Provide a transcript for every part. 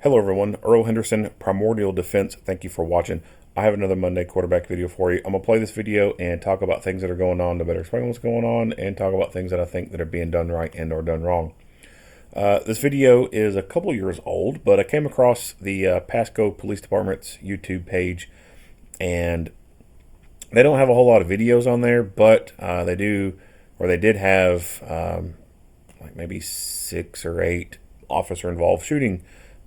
Hello everyone, Earl Henderson, Primordial Defense. Thank you for watching. I have another Monday quarterback video for you. I'm going to play this video and talk about things that are going on to better explain what's going on and talk about things that I think that are being done right and or done wrong. This video is a couple years old, but I came across the Pasco Police Department's YouTube page, and they don't have a whole lot of videos on there, but they did have like maybe 6 or 8 officer-involved shooting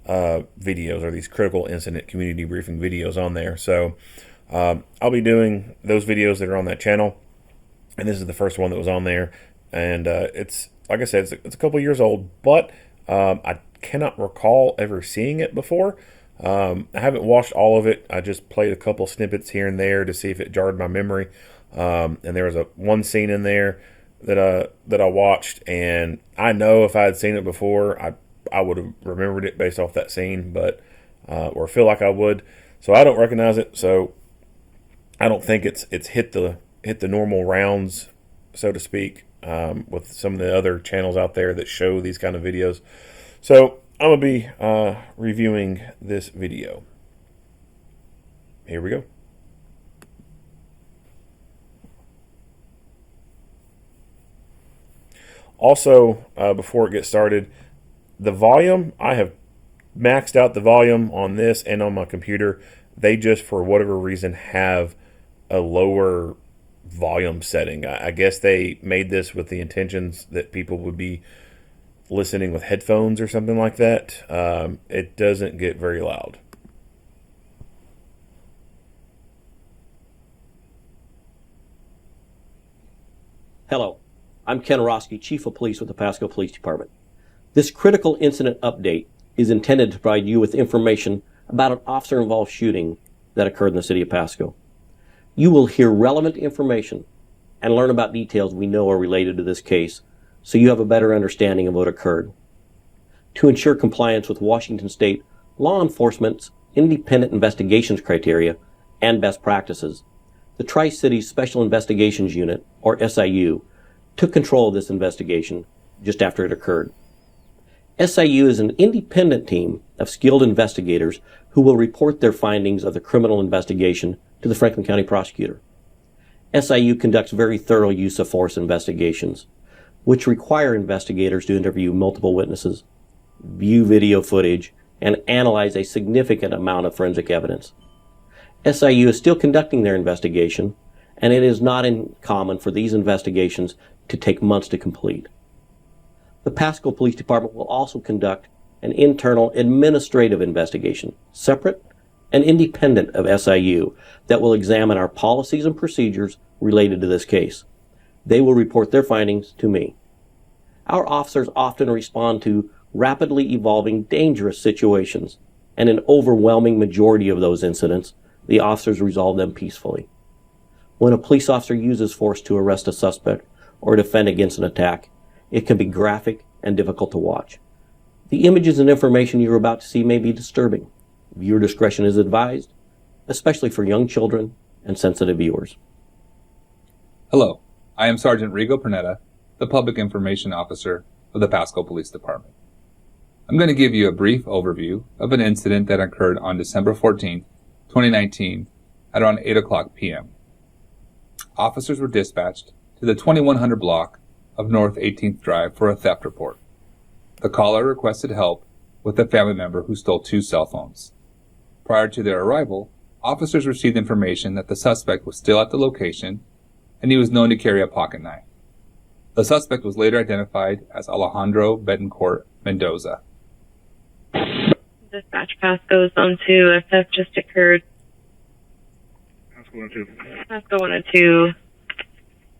videos, or these critical incident community briefing videos on there. So I'll be doing those videos that are on that channel, and this is the first one that was on there. And it's, like I said, it's a couple years old, but I cannot recall ever seeing it before. I haven't watched all of it. I just played a couple snippets here and there to see if it jarred my memory. And there was one scene in there that I watched, and I know if I had seen it before, I would have remembered it based off that scene, but or feel like I would. So I don't recognize it. So I don't think it's hit the normal rounds, so to speak, with some of the other channels out there that show these kind of videos. So I'm gonna be reviewing this video. Here we go. Also, before it gets started, the volume, I have maxed out the volume on this and on my computer. They just, for whatever reason, have a lower volume setting. I guess they made this with the intentions that people would be listening with headphones or something like that. It doesn't get very loud. Hello, I'm Ken Roski, Chief of Police with the Pasco Police Department. This critical incident update is intended to provide you with information about an officer-involved shooting that occurred in the city of Pasco. You will hear relevant information and learn about details we know are related to this case, so you have a better understanding of what occurred. To ensure compliance with Washington State law enforcement's independent investigations criteria and best practices, the Tri-Cities Special Investigations Unit, or SIU, took control of this investigation just after it occurred. SIU is an independent team of skilled investigators who will report their findings of the criminal investigation to the Franklin County prosecutor. SIU conducts very thorough use of force investigations, which require investigators to interview multiple witnesses, view video footage, and analyze a significant amount of forensic evidence. SIU is still conducting their investigation, and it is not uncommon for these investigations to take months to complete. The Pasco Police Department will also conduct an internal administrative investigation, separate and independent of SIU, that will examine our policies and procedures related to this case. They will report their findings to me. Our officers often respond to rapidly evolving dangerous situations, and an overwhelming majority of those incidents, the officers resolve them peacefully. When a police officer uses force to arrest a suspect or defend against an attack, it can be graphic and difficult to watch. The images and information you're about to see may be disturbing. Viewer discretion is advised, especially for young children and sensitive viewers. Hello, I am Sergeant Rigo Pernetta, the Public Information Officer of the Pasco Police Department. I'm going to give you a brief overview of an incident that occurred on December 14, 2019 at around 8 o'clock p.m. Officers were dispatched to the 2100 block of North 18th Drive for a theft report. The caller requested help with a family member who stole 2 cell phones. Prior to their arrival, officers received information that the suspect was still at the location and he was known to carry a pocket knife. The suspect was later identified as Alejandro Betancourt Mendoza. Dispatch Pasco Zone 2, a theft just occurred. Pasco 102. Pasco 102.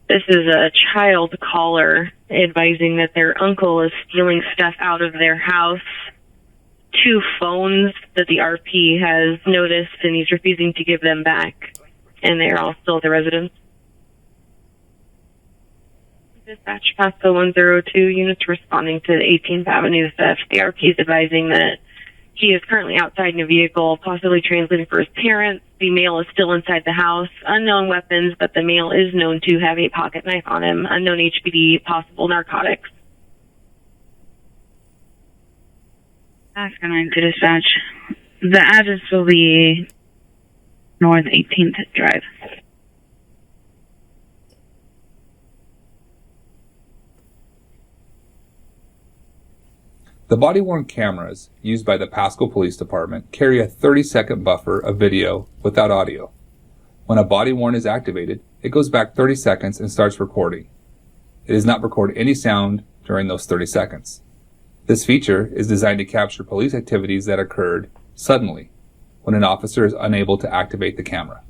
This is a child caller advising that their uncle is stealing stuff out of their house. 2 phones that the RP has noticed, and he's refusing to give them back. And they're all still at the residence. Dispatch Pasco 102, units responding to the 18th Avenue theft. The RP is advising that he is currently outside in a vehicle, possibly translating for his parents. The male is still inside the house. Unknown weapons, but the male is known to have a pocket knife on him. Unknown HPD, possible narcotics. Pasco 9 to dispatch. The address will be North 18th Drive. The body-worn cameras used by the Pasco Police Department carry a 30-second buffer of video without audio. When a body-worn is activated, it goes back 30 seconds and starts recording. It does not record any sound during those 30 seconds. This feature is designed to capture police activities that occurred suddenly when an officer is unable to activate the camera.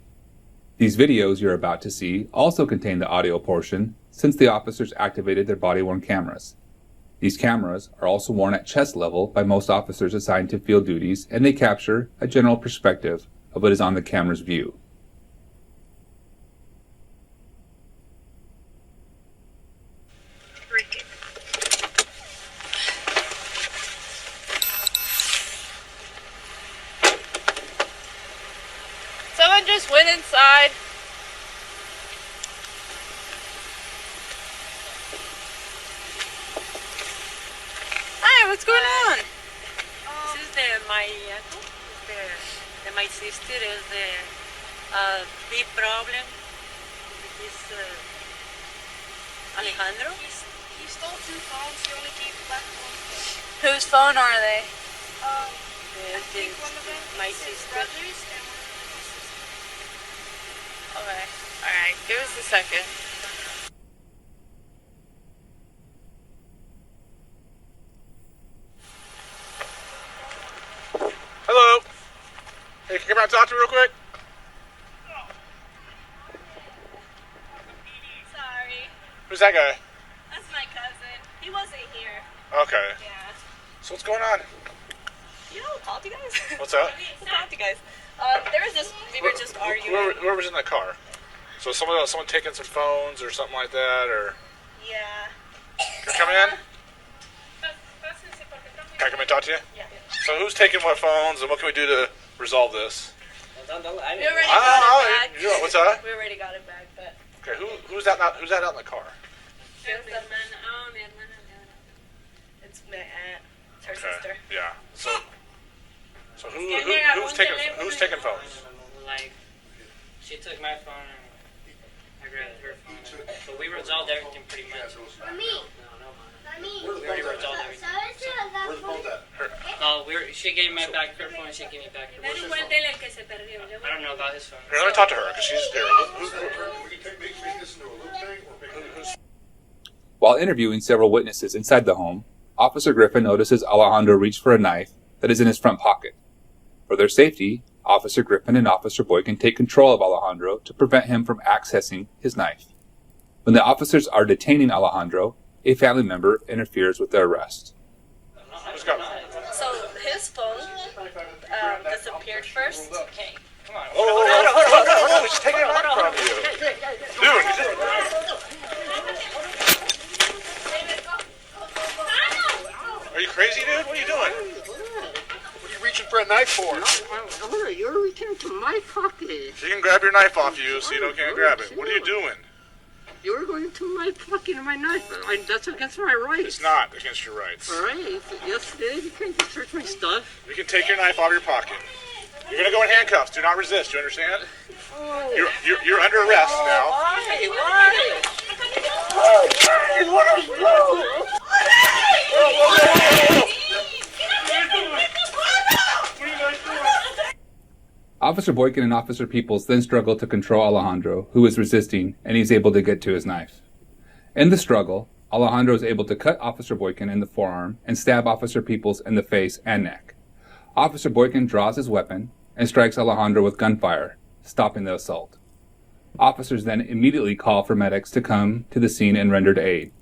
These videos you're about to see also contain the audio portion since the officers activated their body-worn cameras. These cameras are also worn at chest level by most officers assigned to field duties, and they capture a general perspective of what is on the camera's view. Someone just went inside. Hi, what's going on? This is my uncle, my sister is the big problem with this Alejandro. He stole 2 phones. He only gave left one phone. Whose phone are they? I think one of them My is his sister. brother's and one of them is his sister. Okay. Alright, give us a second. Hello. Hey, can you come out and talk to me real quick? Sorry. Who's that guy? That's my cousin. He wasn't here. Okay. Yeah. So what's going on? You know, we'll talk to you guys. What's that? We'll talk to you guys. There was this, we were just arguing. Whoever's in that car. So someone taking some phones or something like that, or Yeah. can I come in? Can I come in and talk to you? Yeah. So who's taking what phones, and what can we do to resolve this? We already got it back. What's that? We already got it back, but Okay, who's that out in the car? it's my aunt. It's her Okay. sister. Yeah. So who's taking phones? Like, she took my phone and I grabbed her phone. But we resolved everything pretty much. We already resolved everything. Where's the phones at? She gave me back her phone and she gave me back her phone. I don't know about his phone. Here, let me talk to her, because she's here. While interviewing several witnesses inside the home, Officer Griffin notices Alejandro reach for a knife that is in his front pocket. For their safety, Officer Griffin and Officer Boykin take control of Alejandro to prevent him from accessing his knife. When the officers are detaining Alejandro, a family member interferes with their arrest. Who's got So his phone disappeared first. Okay. Come on. Hold on, she's taking it back from you. Dude, are you crazy, dude? What are you doing? What are you reaching for a knife for? You're reaching into my pocket. She can grab your knife off you, so you can't grab it. What are you doing? You're going into my pocket and my knife. That's against my rights. It's not against your rights. All right. Yes, it is. You can't just search my stuff. You can take your knife out of your pocket. You're gonna go in handcuffs. Do not resist. You understand? You're under arrest now. Why? Officer Boykin and Officer Peoples then struggle to control Alejandro, who is resisting, and he's able to get to his knife. In the struggle, Alejandro is able to cut Officer Boykin in the forearm and stab Officer Peoples in the face and neck. Officer Boykin draws his weapon and strikes Alejandro with gunfire, stopping the assault. Officers then immediately call for medics to come to the scene and render aid.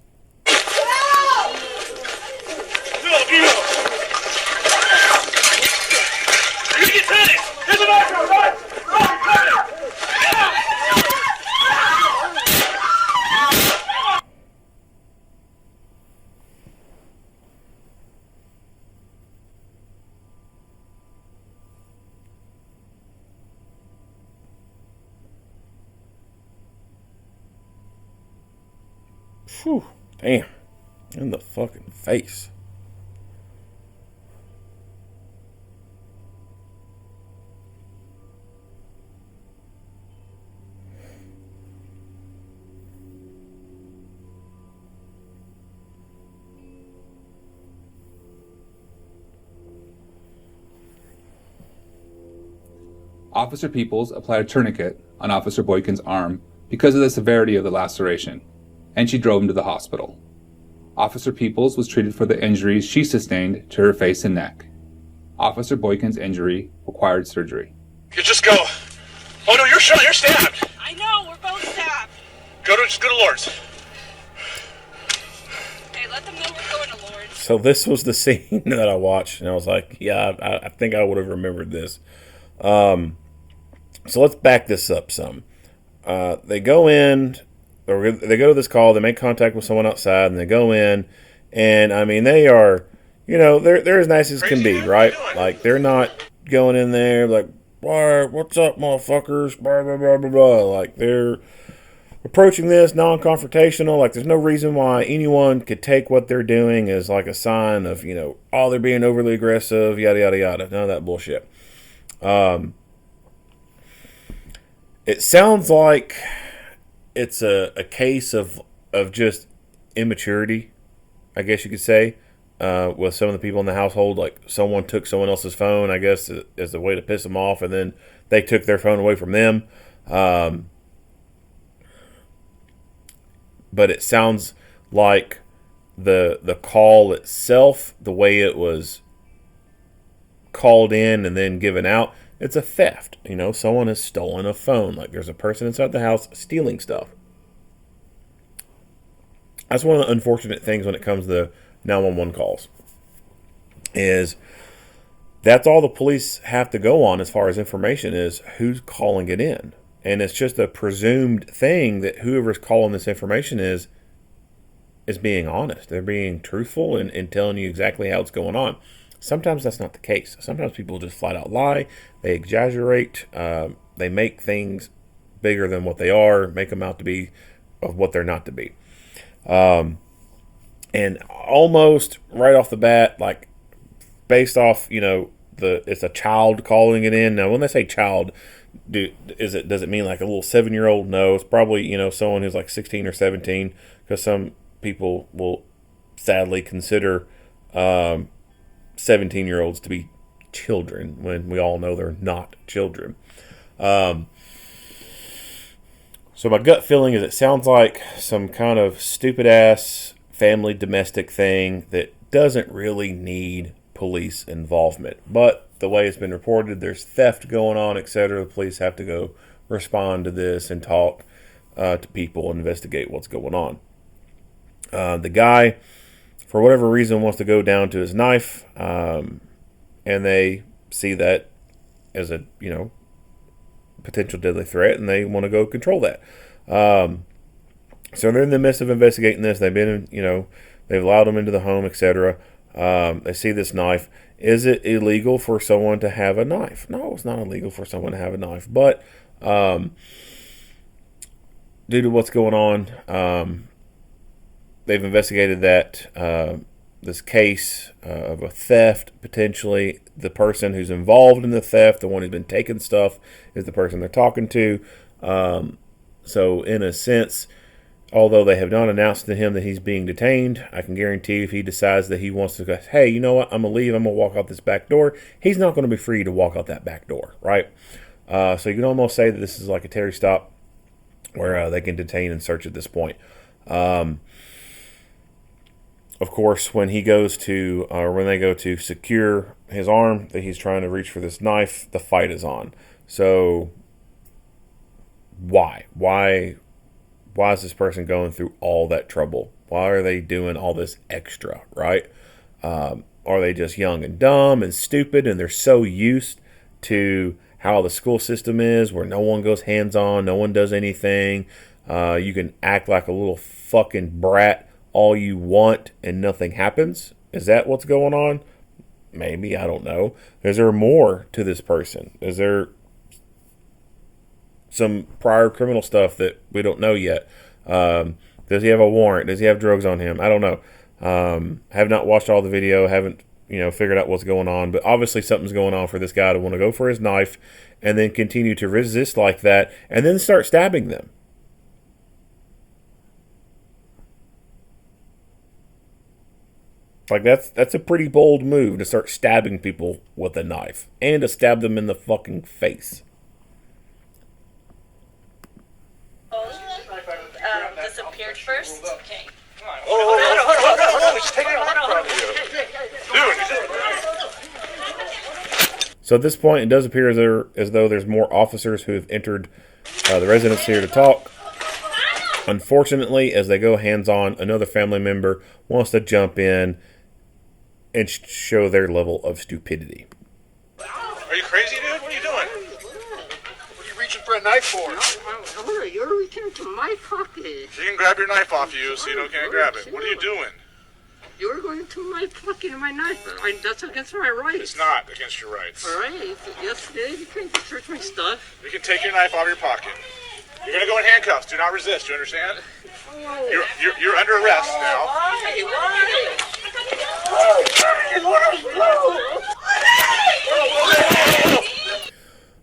Whew, damn. In the fucking face. Officer Peoples applied a tourniquet on Officer Boykin's arm because of the severity of the laceration, and she drove him to the hospital. Officer Peoples was treated for the injuries she sustained to her face and neck. Officer Boykin's injury required surgery. You just go. Oh no, you're shot. You're stabbed. I know, we're both stabbed. Just go to Lord's. Hey, let them know we're going to Lord's. So this was the scene that I watched, and I was like, yeah, I think I would have remembered this. So let's back this up some. They go in, or they go to this call, they make contact with someone outside, and they go in, and I mean, they are, you know, they're as nice as can be, right? Like, they're not going in there like, what's up, motherfuckers, blah, blah, blah, blah, blah. Like, they're approaching this non-confrontational. Like, there's no reason why anyone could take what they're doing as like a sign of, you know, oh, they're being overly aggressive, yada, yada, yada. None of that bullshit. It sounds like it's a case of just immaturity, I guess you could say, with some of the people in the household. Like, someone took someone else's phone, I guess, as a way to piss them off, and then they took their phone away from them. But it sounds like the call itself, the way it was called in and then given out, it's a theft. You know, someone has stolen a phone. Like, there's a person inside the house stealing stuff. That's one of the unfortunate things when it comes to 911 calls, is that's all the police have to go on as far as information is who's calling it in. And it's just a presumed thing that whoever's calling this information is being honest. They're being truthful and telling you exactly how it's going on. Sometimes that's not the case. Sometimes people just flat out lie. They exaggerate. They make things bigger than what they are, make them out to be of what they're not to be. And almost right off the bat, like, based off, you know, it's a child calling it in. Now, when they say child, does it mean like a little 7-year-old? No, it's probably, you know, someone who's like 16 or 17, because some people will sadly consider 17-year-olds to be children when we all know they're not children. So my gut feeling is it sounds like some kind of stupid ass family domestic thing that doesn't really need police involvement. But the way it's been reported, there's theft going on, etc. The police have to go respond to this and talk to people and investigate what's going on. The guy, for whatever reason, wants to go down to his knife, and they see that as a, you know, potential deadly threat, and they want to go control that. So they're in the midst of investigating this. They've been, you know, they've allowed them into the home, etc. They see this knife. Is it illegal for someone to have a knife? No, it's not illegal for someone to have a knife. But due to what's going on, they've investigated that this case of a theft, potentially. The person who's involved in the theft, the one who's been taking stuff, is the person they're talking to. So in a sense, although they have not announced to him that he's being detained, I can guarantee if he decides that he wants to go, hey, you know what, I'm going to leave, I'm going to walk out this back door, he's not going to be free to walk out that back door, right? So you can almost say that this is like a Terry stop where they can detain and search at this point. Of course, when he goes to, or when they go to secure his arm that he's trying to reach for this knife, the fight is on. So why is this person going through all that trouble? Why are they doing all this extra, right? Are they just young and dumb and stupid, and they're so used to how the school system is, where no one goes hands-on, no one does anything, you can act like a little fucking brat all you want and nothing happens? Is that what's going on? Maybe, I don't know. Is there more to this person? Is there some prior criminal stuff that we don't know yet? Does he have a warrant? Does he have drugs on him? I don't know. Have not watched all the video, haven't, you know, figured out what's going on, but obviously something's going on for this guy to want to go for his knife and then continue to resist like that and then start stabbing them. Like, that's a pretty bold move, to start stabbing people with a knife and to stab them in the fucking face. Disappeared first. Okay. Hold on. He's taking it from you. Dude. So at this point, it does appear as though there's more officers who have entered the residence here to talk. Unfortunately, as they go hands-on, another family member wants to jump in and show their level of stupidity. Are you crazy, dude? What are you doing? What are you reaching for a knife for? You're reaching into my pocket. You can grab your knife off you so you can't grab it. What are you doing? You're going into my pocket and my knife. That's against my rights. It's not against your rights. All right. Yes, it is. You can't search my stuff. You can take your knife out of your pocket. You're going to go in handcuffs. Do not resist. You understand? You're under arrest now.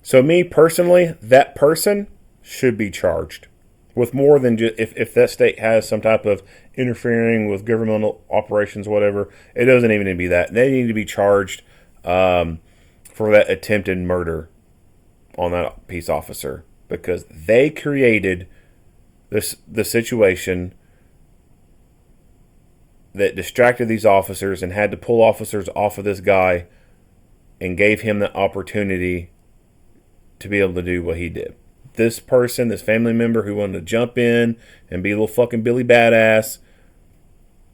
So me personally, that person should be charged with more than just if that state has some type of interfering with governmental operations, whatever. It doesn't even need to be that. They need to be charged for that attempted murder on that peace officer, because they created the situation that distracted these officers and had to pull officers off of this guy and gave him the opportunity to be able to do what he did. This person, this family member who wanted to jump in and be a little fucking Billy Badass,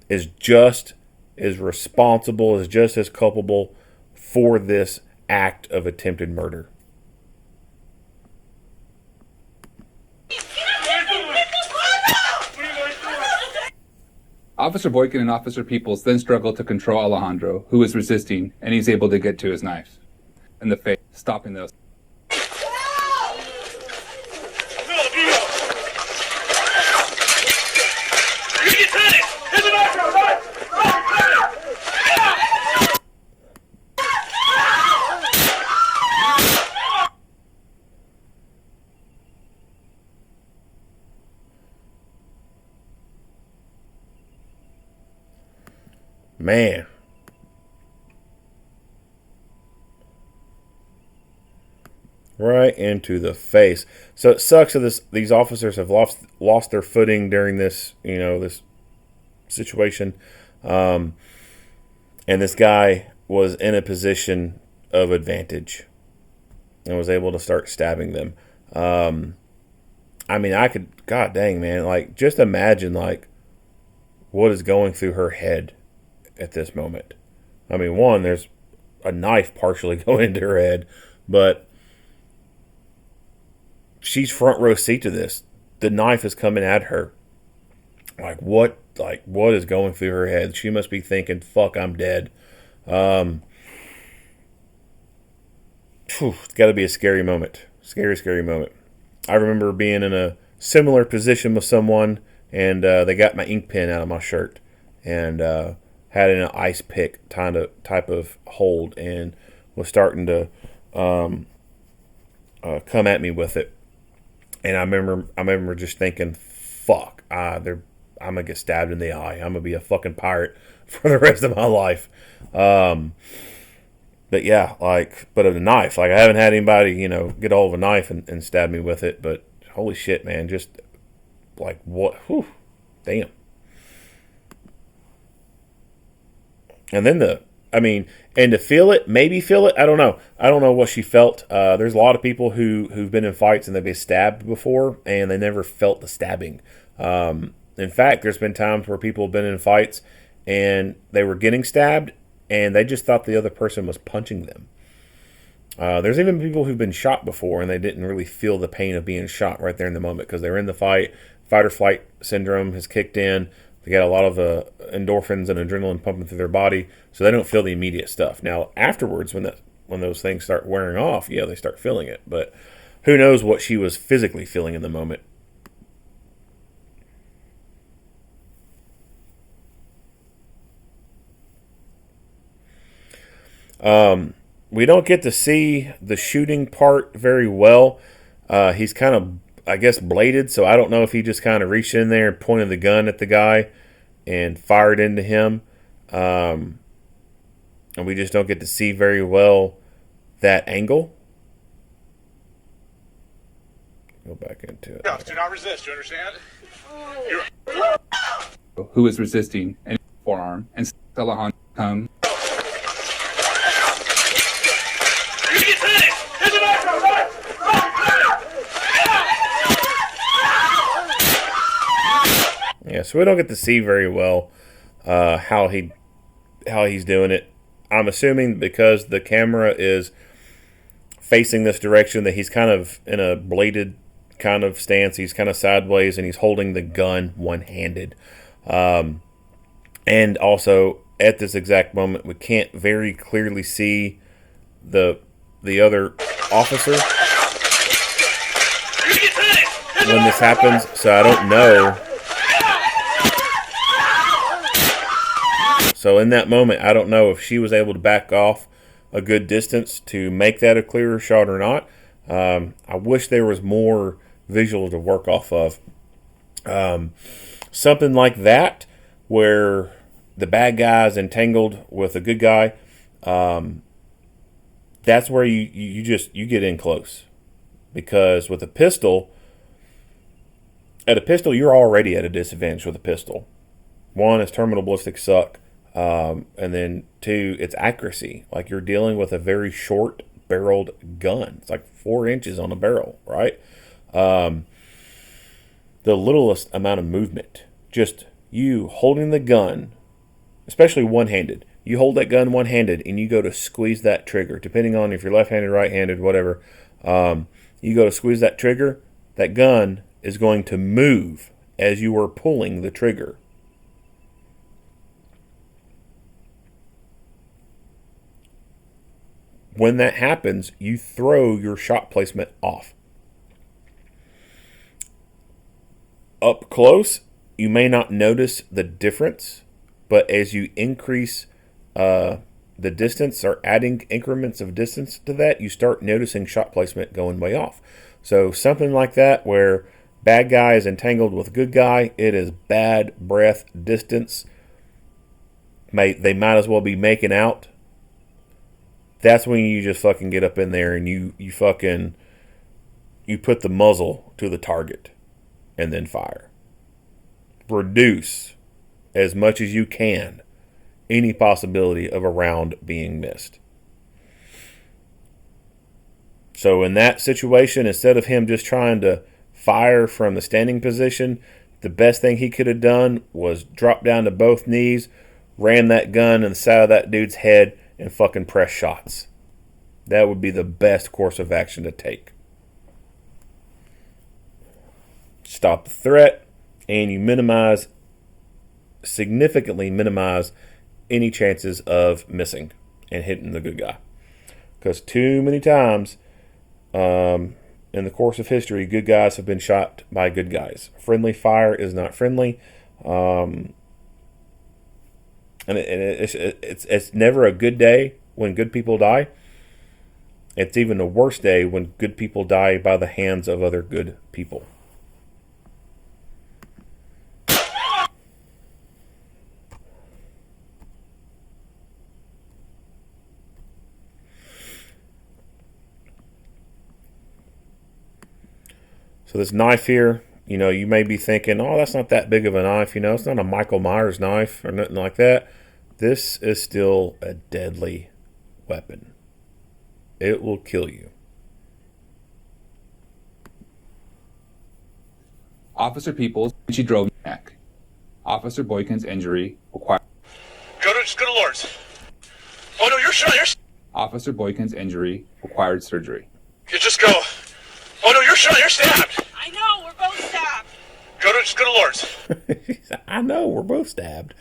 is just as responsible, is just as culpable for this act of attempted murder. Officer Boykin and Officer Peoples then struggle to control Alejandro, who is resisting, and he's able to get to his knife in the face, stopping those. Man. Right into the face. So it sucks that these officers have lost their footing during this, this situation. And this guy was in a position of advantage and was able to start stabbing them. I mean, God dang, man, just imagine, what is going through her head at this moment. I mean, one, there's a knife partially going into her head, but she's front row seat to this. The knife is coming at her. What is going through her head? She must be thinking, fuck, I'm dead. It's got to be a scary moment. Scary moment. I remember being in a similar position with someone, and they got my ink pen out of my shirt and had it in an ice pick type of hold, and was starting to come at me with it. And I remember just thinking, fuck, I'm gonna get stabbed in the eye. I'm gonna be a fucking pirate for the rest of my life. But yeah, but of the knife, I haven't had anybody, get hold of a knife and stab me with it. But holy shit, man, just what? Whew, damn. And then and to feel it, maybe feel it, I don't know. I don't know what she felt. There's a lot of people who've been in fights and they've been stabbed before, and they never felt the stabbing. In fact, there's been times where people have been in fights and they were getting stabbed, and they just thought the other person was punching them. There's even people who've been shot before, and they didn't really feel the pain of being shot right there in the moment because they were in the fight. Fight or flight syndrome has kicked in. They got a lot of endorphins and adrenaline pumping through their body, so they don't feel the immediate stuff. Now, afterwards, when those things start wearing off, yeah, they start feeling it. But who knows what she was physically feeling in the moment. We don't get to see the shooting part very well. He's kind of, I guess, bladed, so I don't know if he just kind of reached in there and pointed the gun at the guy and fired into him. And we just don't get to see very well that angle. Go back into it. Handcuffs. Do not resist. You understand? who is resisting and forearm, and Alejandro come. Yeah, so we don't get to see very well how he's doing it. I'm assuming because the camera is facing this direction that he's kind of in a bladed kind of stance. He's kind of sideways and he's holding the gun one-handed. And also at this exact moment, we can't very clearly see the other officer when this happens, so I don't know. So in that moment, I don't know if she was able to back off a good distance to make that a clearer shot or not. I wish there was more visual to work off of. Something like that, where the bad guy is entangled with a good guy. That's where you get in close, because with a pistol, you're already at a disadvantage with a pistol. One is terminal ballistics suck. And then two, it's accuracy. Like, you're dealing with a very short barreled gun. It's like 4 inches on a barrel, right? The littlest amount of movement, just you holding the gun, especially one-handed. You hold that gun one-handed and you go to squeeze that trigger, depending on if you're left-handed, right-handed, whatever. You go to squeeze that trigger, that gun is going to move as you are pulling the trigger. When that happens, you throw your shot placement off. Up close, you may not notice the difference, but as you increase the distance or adding increments of distance to that, you start noticing shot placement going way off. So something like that, where bad guy is entangled with good guy, it is bad breath distance. They might as well be making out. That's when you just fucking get up in there and you put the muzzle to the target and then fire. Reduce as much as you can any possibility of a round being missed. So in that situation, instead of him just trying to fire from the standing position, the best thing he could have done was drop down to both knees, ram that gun in the side of that dude's head, and fucking press shots. That would be the best course of action to take. Stop the threat, and you significantly minimize any chances of missing and hitting the good guy. Because too many times in the course of history, good guys have been shot by good guys. Friendly fire is not friendly. And it's never a good day when good people die. It's even a worse day when good people die by the hands of other good people. So this knife here, you may be thinking, oh, that's not that big of a knife. It's not a Michael Myers knife or nothing like that. This is still a deadly weapon. It will kill you. Officer Peoples, she drove neck. Officer Boykin's injury required. Just go to Lord's. Oh no, you're shot. Officer Boykin's injury required surgery. You just go. Oh no, you're shot. You're stabbed. I know, we're both stabbed. Just go to Lord's. I know, we're both stabbed.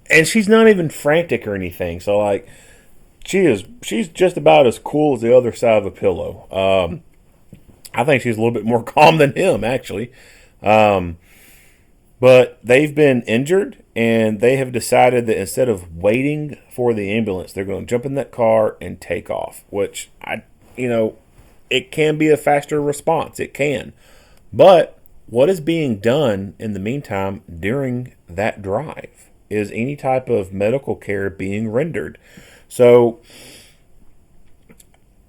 And she's not even frantic or anything. So she's just about as cool as the other side of a pillow. I think she's a little bit more calm than him, actually. But they've been injured, and they have decided that instead of waiting for the ambulance, they're going to jump in that car and take off, which it can be a faster response. It can. But what is being done in the meantime during that drive? Is any type of medical care being rendered? So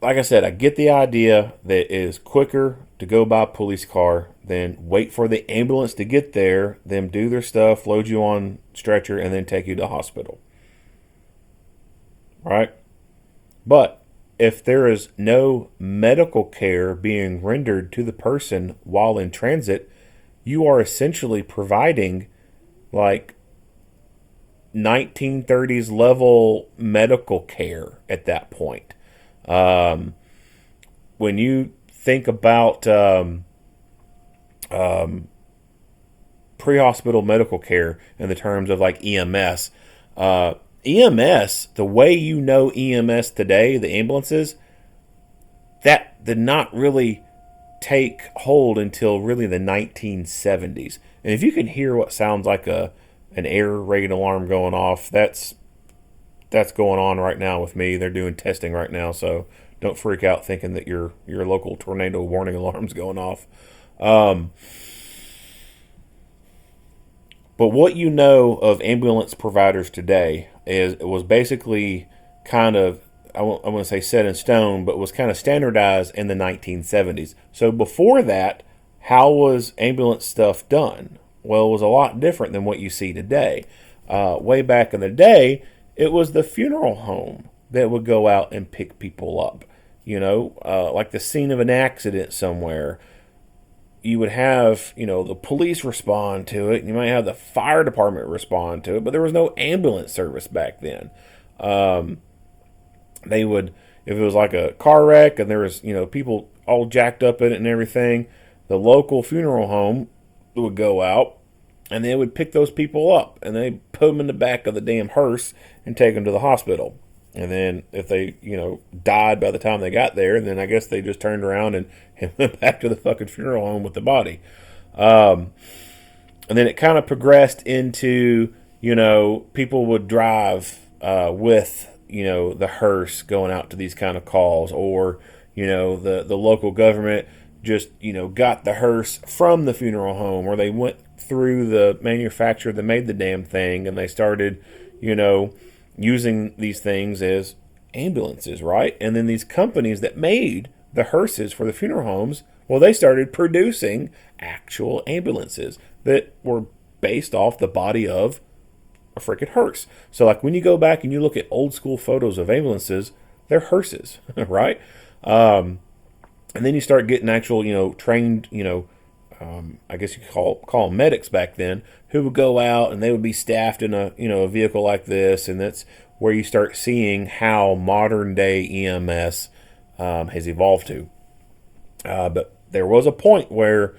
like I said, I get the idea that it is quicker to go by police car than wait for the ambulance to get there, them do their stuff, load you on stretcher, and then take you to the hospital. Right? But if there is no medical care being rendered to the person while in transit, you are essentially providing like 1930s level medical care at that point. When you think about pre-hospital medical care in the terms of like EMS, EMS, the way you know EMS today, the ambulances, that did not really take hold until really the 1970s. And if you can hear what sounds like an air raid alarm going off, that's going on right now with me. They're doing testing right now, so don't freak out thinking that your local tornado warning alarm's going off. But what you know of ambulance providers today was basically kind of, I want to say set in stone, but was kind of standardized in the 1970s. So before that, how was ambulance stuff done? Well, it was a lot different than what you see today. Way back in the day, it was the funeral home that would go out and pick people up. You know, like the scene of an accident somewhere. You would have, the police respond to it. You might have the fire department respond to it, but there was no ambulance service back then. They would, if it was like a car wreck and there was, people all jacked up in it and everything, the local funeral home would go out and they would pick those people up and they put them in the back of the damn hearse and take them to the hospital. And then if they, died by the time they got there, then I guess they just turned around and went back to the fucking funeral home with the body. And then it kind of progressed into, people would drive with, the hearse going out to these kind of calls, or, the local government just, got the hearse from the funeral home, or they went through the manufacturer that made the damn thing and they started, using these things as ambulances, right? And then these companies that made the hearses for the funeral homes, well, they started producing actual ambulances that were based off the body of a freaking hearse. So like when you go back and you look at old school photos of ambulances, they're hearses, right? And then you start getting actual, trained, I guess you could call them medics back then, who would go out and they would be staffed in a vehicle like this, and that's where you start seeing how modern day EMS has evolved to. But there was a point where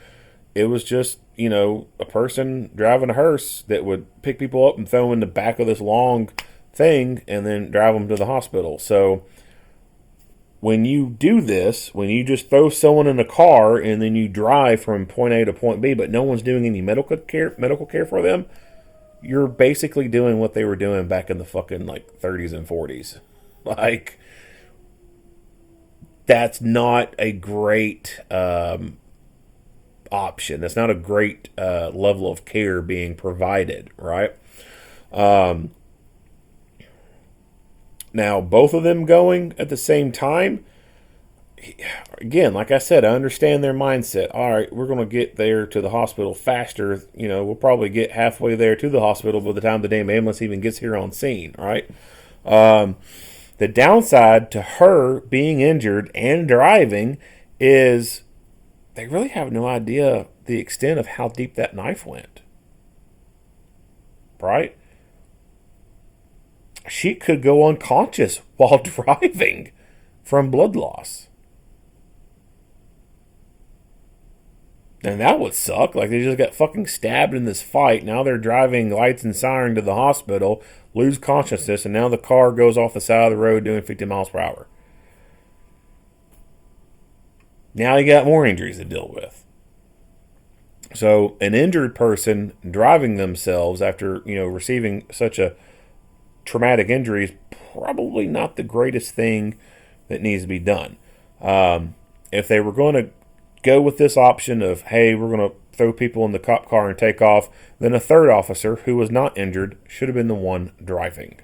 it was just a person driving a hearse that would pick people up and throw them in the back of this long thing and then drive them to the hospital. So when you do this, when you just throw someone in a car and then you drive from point A to point B, but no one's doing any medical care for them, you're basically doing what they were doing back in the fucking 30s and 40s. Like, that's not a great option. That's not a great level of care being provided, right? Now, both of them going at the same time, again, like I said, I understand their mindset. All right, we're going to get there to the hospital faster. We'll probably get halfway there to the hospital by the time the damn ambulance even gets here on scene, right? The downside to her being injured and driving is they really have no idea the extent of how deep that knife went, right? She could go unconscious while driving from blood loss. And that would suck. Like, they just got fucking stabbed in this fight. Now they're driving lights and siren to the hospital, lose consciousness, and now the car goes off the side of the road doing 50 miles per hour. Now you got more injuries to deal with. So an injured person driving themselves after, receiving such a traumatic injury is probably not the greatest thing that needs to be done. If they were going to go with this option of, hey, we're going to throw people in the cop car and take off, then a third officer who was not injured should have been the one driving.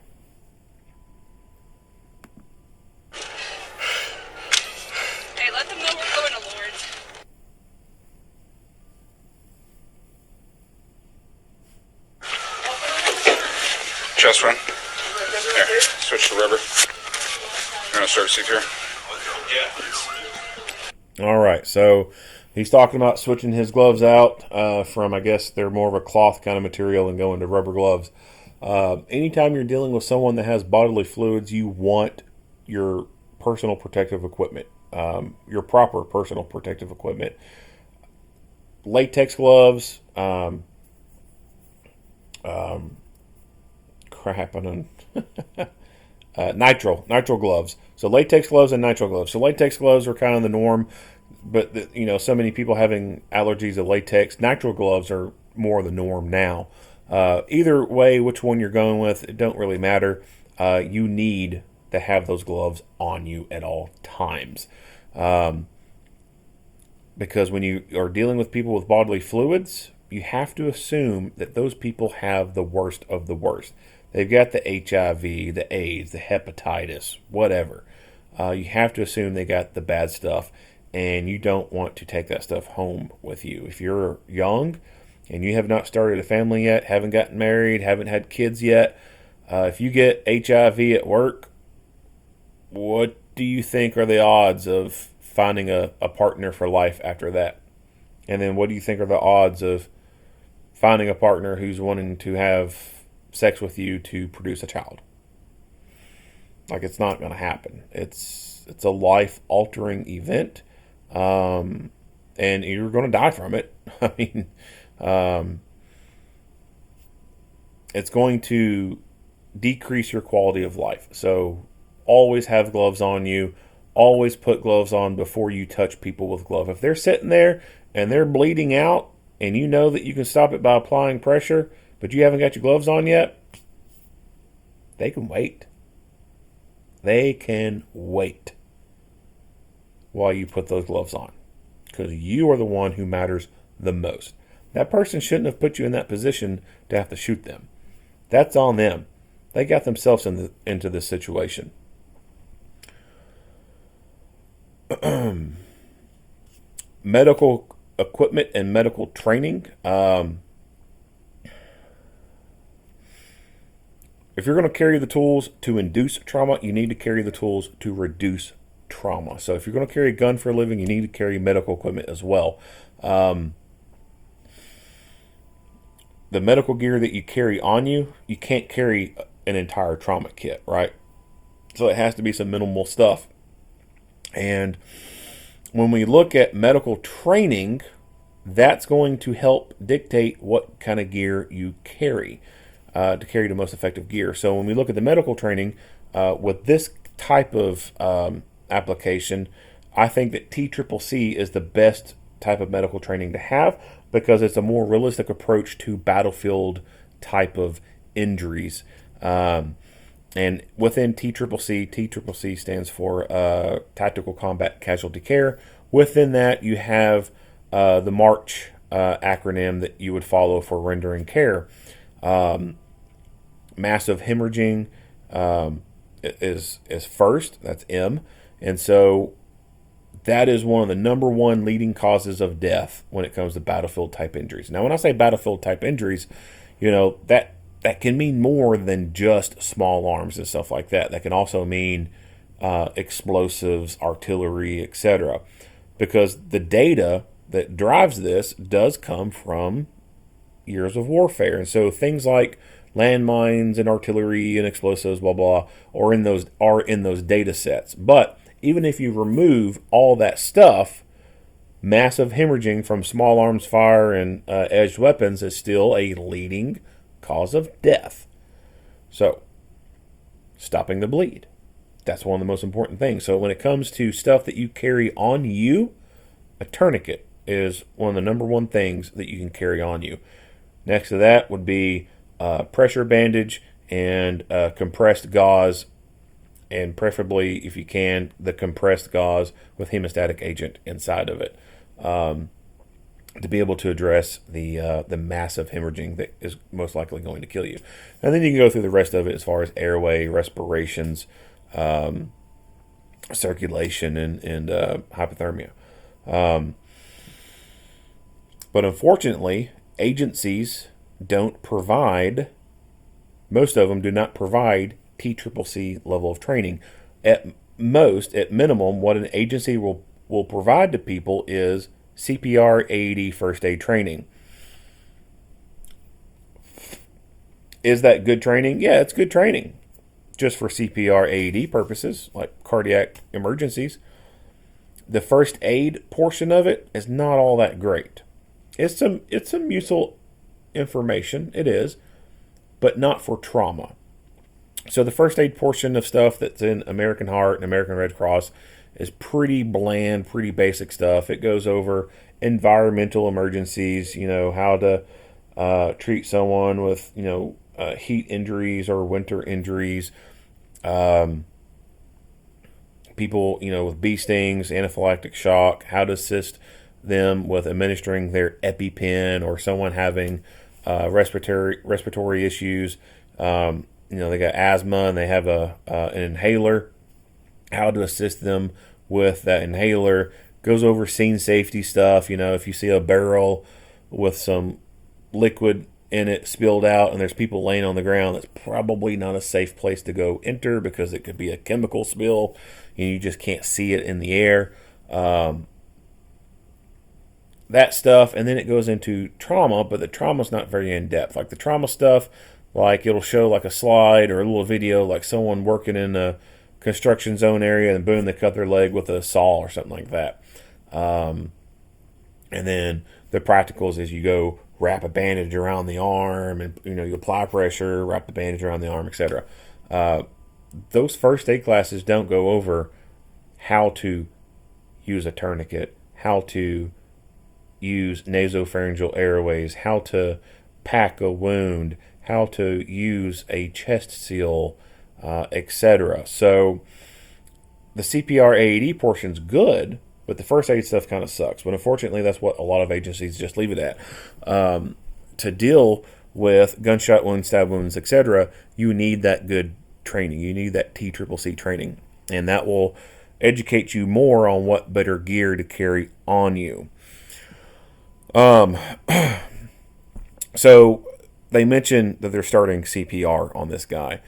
chest run. Here, switch to rubber. You're gonna start CPR. All right, so he's talking about switching his gloves out from, I guess, they're more of a cloth kind of material and going to rubber gloves. Anytime you're dealing with someone that has bodily fluids, you want your personal protective equipment, your proper personal protective equipment. Latex gloves, nitrile gloves. So latex gloves and nitrile gloves. So latex gloves are kind of the norm, but so many people having allergies to latex. Nitrile gloves are more the norm now. Either way, which one you're going with, it don't really matter. You need to have those gloves on you at all times. Because when you are dealing with people with bodily fluids, you have to assume that those people have the worst of the worst. They've got the HIV, the AIDS, the hepatitis, whatever. You have to assume they got the bad stuff, and you don't want to take that stuff home with you. If you're young and you have not started a family yet, haven't gotten married, haven't had kids yet, if you get HIV at work, what do you think are the odds of finding a partner for life after that? And then what do you think are the odds of finding a partner who's wanting to have sex with you to produce a child? Like, it's not going to happen. It's a life-altering event, and you're going to die from it. I mean, it's going to decrease your quality of life. So always have gloves on you. Always put gloves on before you touch people with gloves. If they're sitting there and they're bleeding out, and you know that you can stop it by applying pressure, but you haven't got your gloves on yet, they can wait. They can wait while you put those gloves on, because you are the one who matters the most. That person shouldn't have put you in that position to have to shoot them. That's on them. They got themselves into this situation. Medical equipment and medical training. If you're going to carry the tools to induce trauma, you need to carry the tools to reduce trauma. So if you're going to carry a gun for a living, you need to carry medical equipment as well. The medical gear that you carry on you, you can't carry an entire trauma kit, right? So it has to be some minimal stuff. And when we look at medical training, that's going to help dictate what kind of gear you carry to carry the most effective gear. So when we look at the medical training, with this type of application, I think that TCCC is the best type of medical training to have, because it's a more realistic approach to battlefield type of injuries. And within TCCC stands for Tactical Combat Casualty Care. Within that, you have the MARCH acronym that you would follow for rendering care. Massive hemorrhaging is first. That's M. And so that is one of the number one leading causes of death when it comes to battlefield type injuries. Now, when I say battlefield type injuries, that can mean more than just small arms and stuff like that. That can also mean explosives, artillery, etc. Because the data that drives this does come from years of warfare. And so things like landmines and artillery and explosives, blah, blah, are in those data sets. But even if you remove all that stuff, massive hemorrhaging from small arms fire and edged weapons is still a leading cause of death. So, stopping the bleed. That's one of the most important things. So when it comes to stuff that you carry on you, a tourniquet is one of the number one things that you can carry on you. Next to that would be pressure bandage and compressed gauze, and preferably, if you can, the compressed gauze with hemostatic agent inside of it, to be able to address the massive hemorrhaging that is most likely going to kill you. And then you can go through the rest of it as far as airway, respirations, circulation, and hypothermia. But unfortunately, agencies don't provide most of them do not provide TCCC level of training. At minimum, what an agency will provide to people is CPR, AED, first aid training. Is that good training? Yeah, it's good training. Just for CPR, AED purposes, like cardiac emergencies. The first aid portion of it is not all that great. It's some useful information, it is, but not for trauma. So the first aid portion of stuff that's in American Heart and American Red Cross is pretty bland, pretty basic stuff. It goes over environmental emergencies, how to treat someone with, heat injuries or winter injuries, people, with bee stings, anaphylactic shock, how to assist them with administering their EpiPen, or someone having respiratory issues. They got asthma and they have an inhaler, how to assist them with that inhaler. Goes over scene safety stuff. If you see a barrel with some liquid in it spilled out and there's people laying on the ground, that's probably not a safe place to go enter, because it could be a chemical spill and you just can't see it in the air. That stuff. And then it goes into trauma, but the trauma's not very in depth. Like the trauma stuff, like it'll show like a slide or a little video, like someone working in a construction zone area and boom, they cut their leg with a saw or something like that. And then the practicals is you go wrap a bandage around the arm, and you apply pressure, wrap the bandage around the arm, etc. Those first aid classes don't go over how to use a tourniquet, how to use nasopharyngeal airways, how to pack a wound, how to use a chest seal, etc. So the CPR AED portion's good, but the first aid stuff kind of sucks. But unfortunately, that's what a lot of agencies just leave it at. To deal with gunshot wounds, stab wounds, etc., you need that good training. You need that TCCC training. And that will educate you more on what better gear to carry on you. So they mentioned that they're starting CPR on this guy.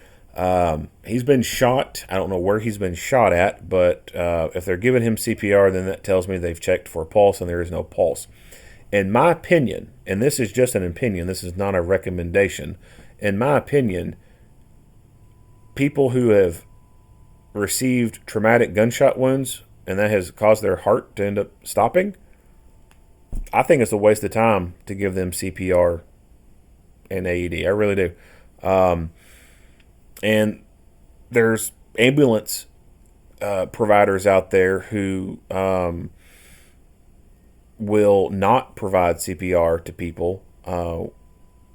He's been shot. I don't know where he's been shot at, but if they're giving him CPR, then that tells me they've checked for a pulse, and there is no pulse. In my opinion, and this is just an opinion, this is not a recommendation, in my opinion, people who have received traumatic gunshot wounds and that has caused their heart to end up stopping, I think it's a waste of time to give them CPR and AED. I really do. And there's ambulance providers out there who will not provide CPR to people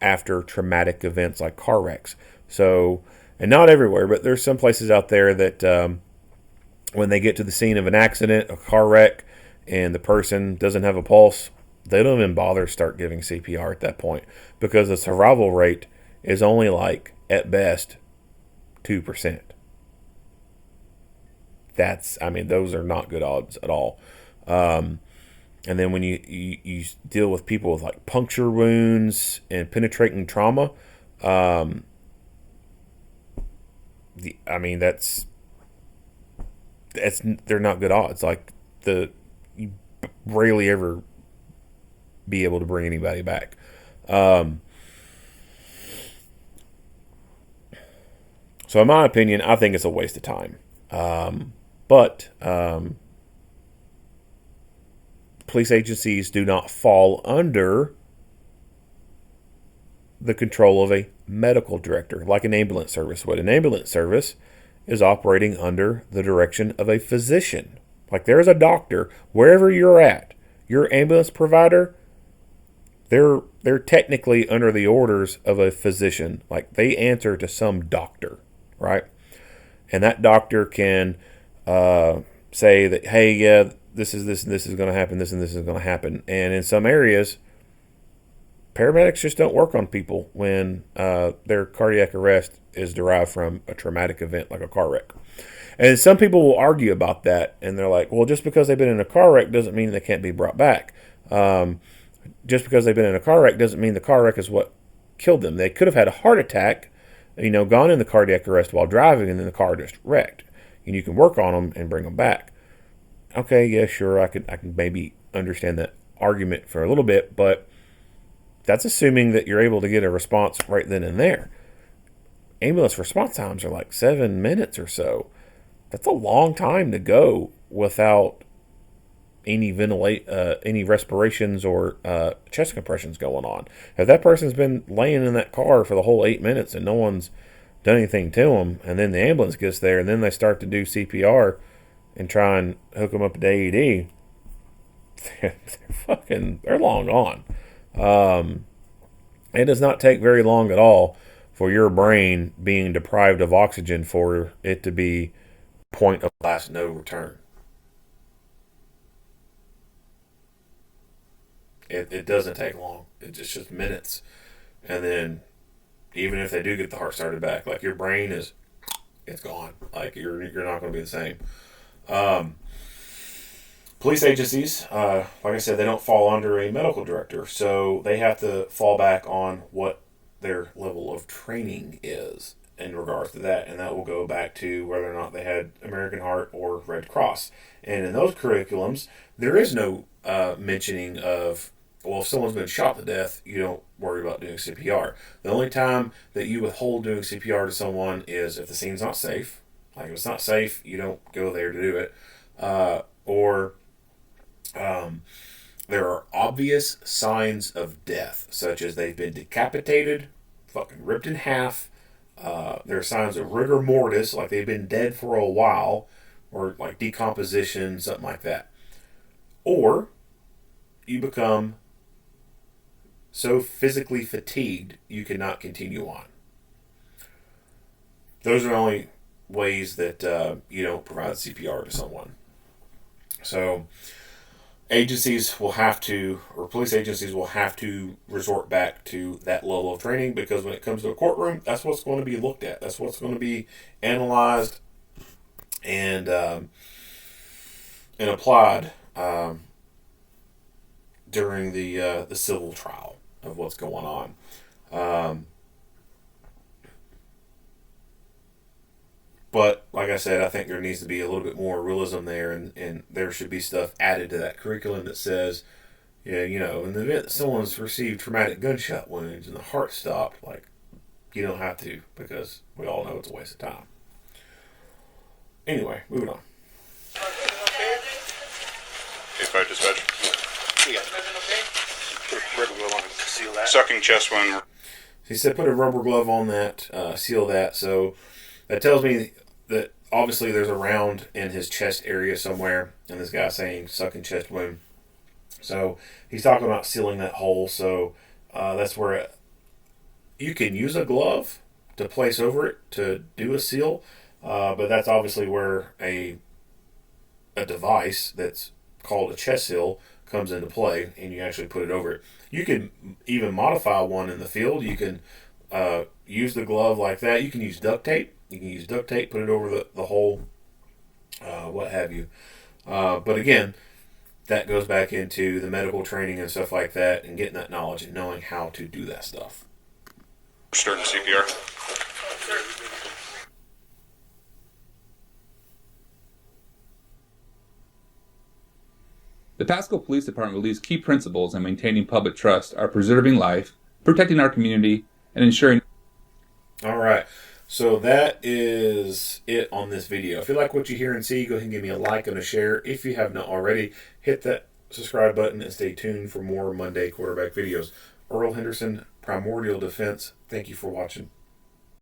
after traumatic events like car wrecks. So, and not everywhere, but there's some places out there that when they get to the scene of an accident, a car wreck, and the person doesn't have a pulse, they don't even bother to start giving CPR at that point, because the survival rate is only like, at best, 2%. Those are not good odds at all. And then when you deal with people with like puncture wounds and penetrating trauma, they're not good odds. Like you rarely ever be able to bring anybody back. So in my opinion, I think it's a waste of time. But police agencies do not fall under the control of a medical director like an ambulance service would. An ambulance service is operating under the direction of a physician. Like there's a doctor wherever you're at. Your ambulance provider, they're technically under the orders of a physician. Like they answer to some doctor, right? And that doctor can say that, hey, yeah, this is going to happen, this and this is going to happen. And in some areas, paramedics just don't work on people when their cardiac arrest is derived from a traumatic event like a car wreck. And some people will argue about that, and they're like, well, just because they've been in a car wreck doesn't mean they can't be brought back. Just because they've been in a car wreck doesn't mean the car wreck is what killed them. They could have had a heart attack, gone into cardiac arrest while driving and then the car just wrecked. And you can work on them and bring them back. Okay, yeah, sure, I can maybe understand that argument for a little bit, but that's assuming that you're able to get a response right then and there. Ambulance response times are like 7 minutes or so. That's a long time to go without any any respirations or chest compressions going on. If that person's been laying in that car for the whole 8 minutes and no one's done anything to them, and then the ambulance gets there and then they start to do CPR and try and hook them up to AED, they're long gone. It does not take very long at all for your brain being deprived of oxygen for it to be point of last no return. It doesn't take long. It's just minutes. And then even if they do get the heart started back, like your brain it's gone. Like you're not going to be the same. Police agencies, like I said, they don't fall under a medical director, so they have to fall back on what their level of training is in regards to that, and that will go back to whether or not they had American Heart or Red Cross. And in those curriculums, there is no mentioning of, well, if someone's been shot to death, you don't worry about doing CPR. The only time that you withhold doing CPR to someone is if the scene's not safe. Like if it's not safe, you don't go there to do it. Or there are obvious signs of death, such as they've been decapitated, fucking ripped in half. There are signs of rigor mortis, like they've been dead for a while, or like decomposition, something like that. Or you become so physically fatigued you cannot continue on. Those are the only ways that you don't provide CPR to someone. So agencies will have to, or police agencies will have to resort back to that level of training, because when it comes to a courtroom, that's what's going to be looked at. That's what's going to be analyzed and applied during the civil trial of what's going on. But like I said, I think there needs to be a little bit more realism there, and there should be stuff added to that curriculum that says, yeah, in the event that someone's received traumatic gunshot wounds and the heart stopped, like, you don't have to, because we all know it's a waste of time. Anyway, moving on. Case fire dispatch. Seal that. Sucking chest wound. He said put a rubber glove on that, seal that. So that tells me that obviously there's a round in his chest area somewhere, and this guy's saying sucking chest wound. So he's talking about sealing that hole. So that's where you can use a glove to place over it to do a seal, but that's obviously where a device that's called a chest seal comes into play, and you actually put it over it. You can even modify one in the field. You can use the glove like that. You can use duct tape. You can use duct tape, put it over the hole, what have you. But again, that goes back into the medical training and stuff like that, and getting that knowledge and knowing how to do that stuff. Starting CPR. The Pasco Police Department believes key principles in maintaining public trust are preserving life, protecting our community, and ensuring... All right. So that is it on this video. If you like what you hear and see, go ahead and give me a like and a share. If you have not already, hit that subscribe button and stay tuned for more Monday quarterback videos. Earl Henderson, Primordial Defense. Thank you for watching.